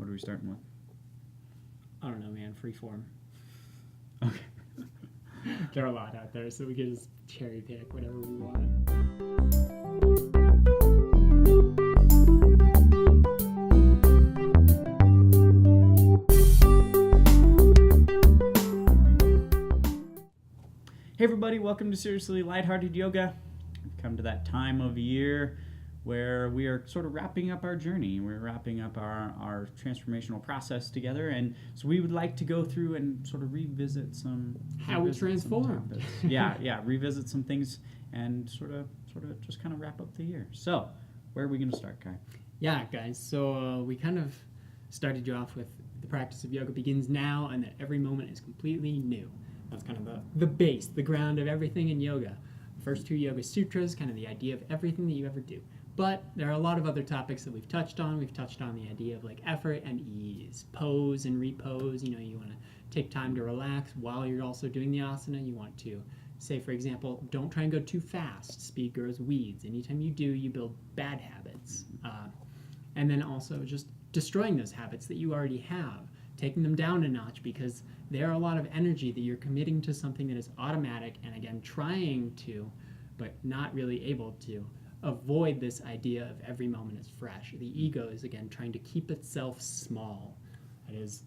What are we starting with? I don't know, man. Freeform. Okay. There are a lot out there, so we can just cherry pick whatever we want. Hey everybody, welcome to Seriously Lighthearted Yoga. We've come to that time of year where we are sort of wrapping up our journey. We're wrapping up our transformational process together, and so we would like to go through and sort of revisit some how we transformed. Revisit some things and sort of just kind of wrap up the year. So, where are we going to start, Kai? Yeah, guys. So we kind of started you off with the practice of yoga begins now, and that every moment is completely new. That's kind of the base, the ground of everything in yoga. First two yoga sutras, kind of the idea of everything that you ever do. But there are a lot of other topics that we've touched on. We've touched on the idea of like effort and ease, pose and repose. You know, you want to take time to relax while you're also doing the asana. You want to say, for example, don't try and go too fast. Speed grows weeds. Anytime you do, you build bad habits. And then also just destroying those habits that you already have, taking them down a notch, because there are a lot of energy that you're committing to something that is automatic, and again, trying to, but not really able to, avoid this idea of every moment is fresh. The ego is, again, trying to keep itself small. That is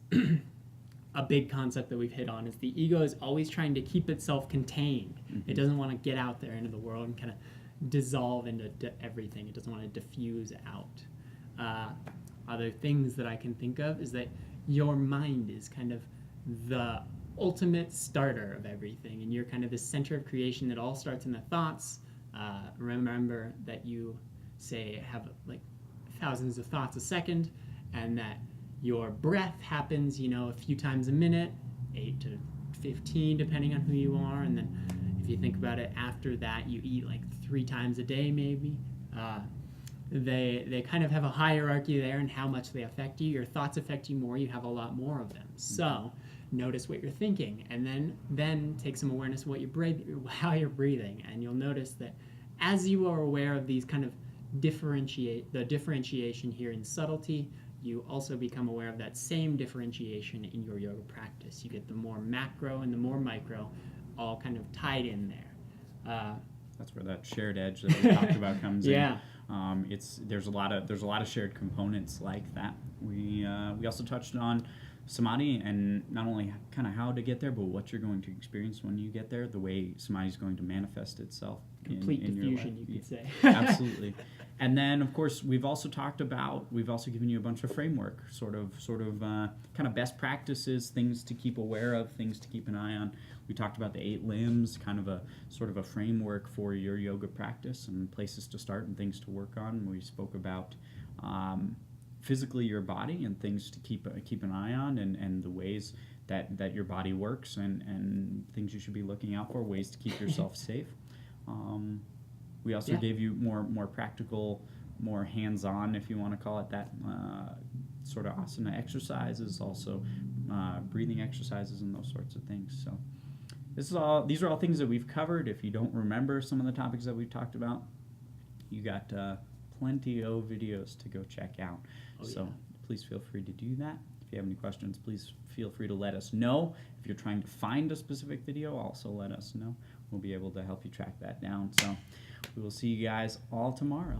a big concept that we've hit on, is the ego is always trying to keep itself contained. Mm-hmm. It doesn't want to get out there into the world and kind of dissolve into everything. It doesn't want to diffuse out. Other things that I can think of is that your mind is kind of the ultimate starter of everything, and you're kind of the center of creation that all starts in the thoughts. Remember that you have like thousands of thoughts a second, and that your breath happens, a few times a minute, 8 to 15 depending on who you are, and then if you think about it, after that you eat like 3 times a day maybe. They kind of have a hierarchy there in how much they affect you. Your thoughts affect you more, you have a lot more of them. So notice what you're thinking, and then take some awareness of how you're breathing, and you'll notice that as you are aware of these kind of differentiation here in subtlety, you also become aware of that same differentiation in your yoga practice. You get the more macro and the more micro all kind of tied in there. That's where that shared edge that we talked about comes yeah. in. There's a lot of shared components like that. We also touched on samadhi, and not only kind of how to get there, but what you're going to experience when you get there, the way samadhi is going to manifest itself. Complete in diffusion, your life. You could say. Absolutely. And then, of course, we've also given you a bunch of framework, sort of kind of best practices, things to keep aware of, things to keep an eye on. We talked about the 8 limbs, kind of a sort of a framework for your yoga practice and places to start and things to work on. We spoke about physically your body and things to keep an eye on, and the ways that your body works, and things you should be looking out for, ways to keep yourself safe. We also gave you more practical, more hands-on, if you want to call it that, sort of asana exercises, also breathing exercises and those sorts of things. So these are all things that we've covered. If you don't remember some of the topics that we've talked about, you got plenty of videos to go check out. Please feel free to do that. If you have any questions, please feel free to let us know. If you're trying to find a specific video, also let us know. We'll be able to help you track that down. So we will see you guys all tomorrow.